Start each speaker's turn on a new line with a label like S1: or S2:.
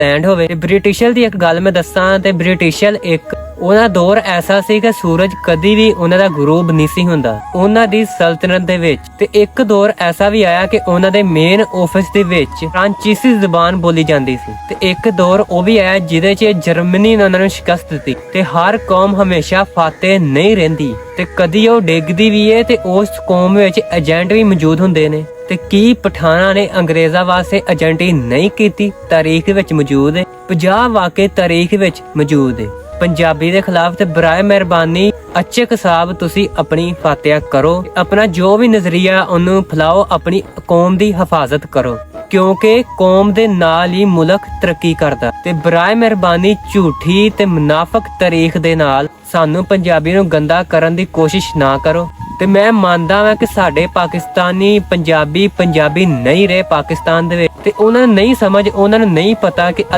S1: Land ਹੋਵੇ। ਤੇ Britisher ਦੀ ਇੱਕ ਗੱਲ ਮੈਂ ਦੱਸਾਂ ਤੇ ਬ੍ਰਿਟਿਸ਼ਰ ਇੱਕ ਉਹਨਾਂ ਦੌਰ ਐਸਾ ਸੀ ਕਿ ਸੂਰਜ ਕਦੀ ਵੀ ਉਹਨਾਂ ਦਾ ਗਰੂਬ ਨਹੀਂ ਸੀ ਹੁੰਦਾ ਉਹਨਾਂ ਦੀ ਸਲਤਨਤ ਦੇ ਵਿੱਚ। ਤੇ ਇੱਕ ਦੌਰ ਐਸਾ ਵੀ ਆਇਆ ਕਿ ਉਹਨਾਂ ਦੇ ਮੇਨ ਆਫਿਸ ਦੇ ਵਿੱਚ ਫ੍ਰਾਂਚੀਸੀ ਜ਼ਬਾਨ ਬੋਲੀ ਜਾਂਦੀ ਸੀ। ਤੇ ਇੱਕ ਦੌਰ ਉਹ ਵੀ ਆਇਆ ਜਿਹਦੇ 'ਚ ਜਰਮਨੀ ਨੇ ਉਹਨਾਂ ਨੂੰ ਸ਼ਿਕਸਤ ਦਿੱਤੀ। ਤੇ ਹਰ ਕੌਮ ਹਮੇਸ਼ਾ ਫਾਤਿਹ ਨਹੀਂ ਰਹਿੰਦੀ ਤੇ ਕਦੀ ਉਹ ਡਿੱਗਦੀ ਵੀ ਏ ਤੇ ਉਸ ਕੌਮ ਵਿੱਚ ਏਜੰਟ ਵੀ ਮੌਜੂਦ ਹੁੰਦੇ ਨੇ। ਤੇ ਕੀ ਪਠਾਨਾਂ ਨੇ ਅੰਗਰੇਜ਼ਾਂ ਵਾਸਤੇ ਏਜੰਟੀ ਨਹੀਂ ਕੀਤੀ? ਤਾਰੀਖ ਵਿੱਚ ਮੌਜੂਦ ਹੈ। 50 ਵਾਕੇ ਤਾਰੀਖ ਵਿੱਚ ਮੌਜੂਦ ਹੈ। ਪੰਜਾਬੀ ਦੇ ਖਿਲਾਫ ਤੇ ਬਰਾਏ ਮਿਹਰਬਾਨੀ ਅਚਕ ਸਾਹਿਬ ਤੁਸੀਂ ਆਪਣੀ ਫਾਤਿਹਾ ਕਰੋ। ਆਪਣਾ ਜੋ ਵੀ ਨਜ਼ਰੀਆ ਉਹਨੂੰ ਫੈਲਾਓ, ਆਪਣੀ ਕੌਮ ਦੀ ਹਿਫਾਜ਼ਤ ਕਰੋ ਕਿਉਂਕਿ ਕੌਮ ਦੇ ਨਾਲ ਹੀ ਮੁਲਕ ਤਰੱਕੀ ਕਰਦਾ। ਤੇ ਬਰਾਏ ਮਿਹਰਬਾਨੀ ਝੂਠੀ ਤੇ ਮੁਨਾਫਕ ਤਾਰੀਖ ਦੇ ਨਾਲ ਸਾਨੂੰ ਪੰਜਾਬੀ ਨੂੰ ਗੰਦਾ ਕਰਨ ਦੀ ਕੋਸ਼ਿਸ਼ ਨਾ ਕਰੋ। ਤੇ ਮੈਂ ਮੰਨਦਾ ਹਾਂ ਕਿ ਸਾਡੇ ਪਾਕਿਸਤਾਨੀ ਪੰਜਾਬੀ ਨਹੀਂ ਰਹੇ ਪਾਕਿਸਤਾਨ ਦੇ ਵਿੱਚ। ਤੇ ਉਹਨਾਂ ਨੂੰ ਨਹੀਂ ਸਮਝ, ਉਹਨਾਂ ਨੂੰ ਨਹੀਂ ਪਤਾ ਕਿ